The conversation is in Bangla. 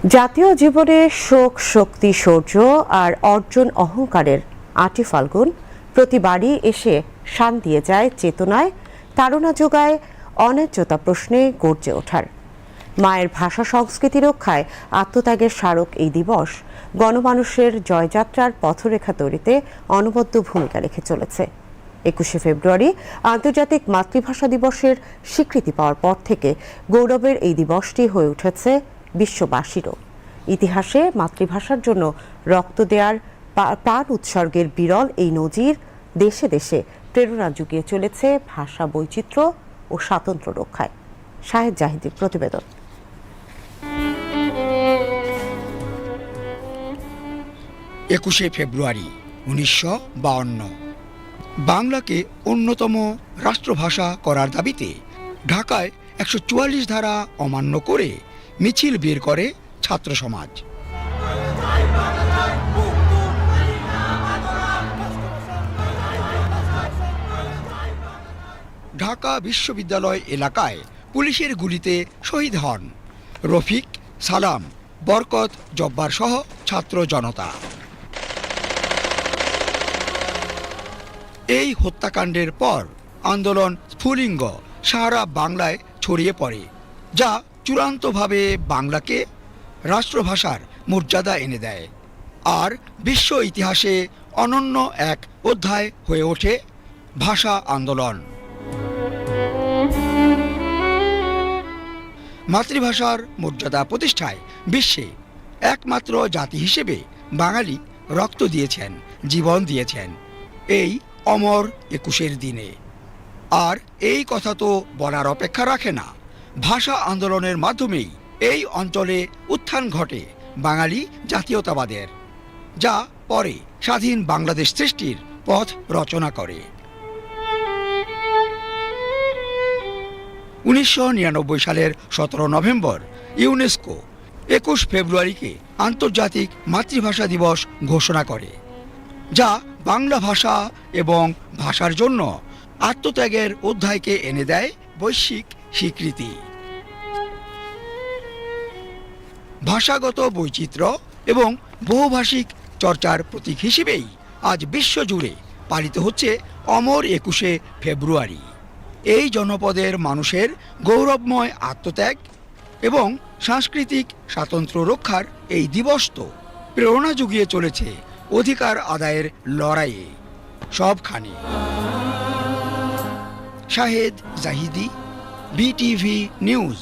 জাতীয় জীবনে শোক, শক্তি, শৌর্য আর অর্জন অহংকারের ৮ই ফাল্গুন প্রতিবারই এসে শান দিয়ে যায় চেতনায়, তাড়না যোগায় অন্যায্যতা প্রশ্নে গর্জে ওঠার। মায়ের ভাষা সংস্কৃতি রক্ষায় আত্মত্যাগের স্মারক এই দিবস গণমানুষের জয়যাত্রার পথরেখা তৈরিতে অনবদ্য ভূমিকা রেখে চলেছে। ২১শে ফেব্রুয়ারি আন্তর্জাতিক মাতৃভাষা দিবসের স্বীকৃতি পাওয়ার পর থেকে গৌরবের এই দিবসটি হয়ে উঠেছে বিশ্ববাসীরও। ইতিহাসে মাতৃভাষার জন্য রক্ত দেওয়ার, প্রাণ উৎসর্গের বিরল এই নজির দেশে দেশে প্রেরণা জুগিয়ে চলেছে ভাষা বৈচিত্র্য ও স্বাতন্ত্র্য রক্ষায়। শাহেদ জাহিদের প্রতিবেদন। ২১শে ফেব্রুয়ারি ১৯৫২ বাংলাকে অন্যতম রাষ্ট্রভাষা করার দাবিতে ঢাকায় ১৪৪ ধারা অমান্য করে মিছিল বের করে ছাত্র সমাজ। ঢাকা বিশ্ববিদ্যালয় এলাকায় পুলিশের গুলিতে শহীদ হন রফিক, সালাম, বরকত, জব্বার সহ ছাত্র জনতা। এই হত্যাকাণ্ডের পর আন্দোলন স্ফুলিঙ্গ সারা বাংলায় ছড়িয়ে পড়ে, যা চূড়ান্তভাবে বাংলাকে রাষ্ট্রভাষার মর্যাদা এনে দেয় আর বিশ্ব ইতিহাসে অনন্য এক অধ্যায় হয়ে ওঠে ভাষা আন্দোলন। মাতৃভাষার মর্যাদা প্রতিষ্ঠায় বিশ্বে একমাত্র জাতি হিসেবে বাঙালি রক্ত দিয়েছেন, জীবন দিয়েছেন এই অমর ২১-এর দিনে। আর এই কথা তো বলার অপেক্ষা রাখে না, ভাষা আন্দোলনের মাধ্যমেই এই অঞ্চলে উত্থান ঘটে বাঙালি জাতীয়তাবাদের, যা পরে স্বাধীন বাংলাদেশ সৃষ্টির পথ রচনা করে। ১৯৯৯ সালের ১৭ নভেম্বর ইউনেস্কো ২১ ফেব্রুয়ারিকে আন্তর্জাতিক মাতৃভাষা দিবস ঘোষণা করে, যা বাংলা ভাষা এবং ভাষার জন্য আত্মত্যাগের অধ্যায়কে এনে দেয় বৈশ্বিক স্বীকৃতি। ভাষাগত বৈচিত্র্য এবং বহুভাষিক চর্চার প্রতীক হিসেবেই আজ বিশ্বজুড়ে পালিত হচ্ছে অমর ২১শে ফেব্রুয়ারি। এই জনপদের মানুষের গৌরবময় আত্মত্যাগ এবং সাংস্কৃতিক স্বাতন্ত্র্য রক্ষার এই দিবস তো প্রেরণা জুগিয়ে চলেছে অধিকার আদায়ের লড়াইয়ে সবখানে। Shahed Zahidi, BTV news.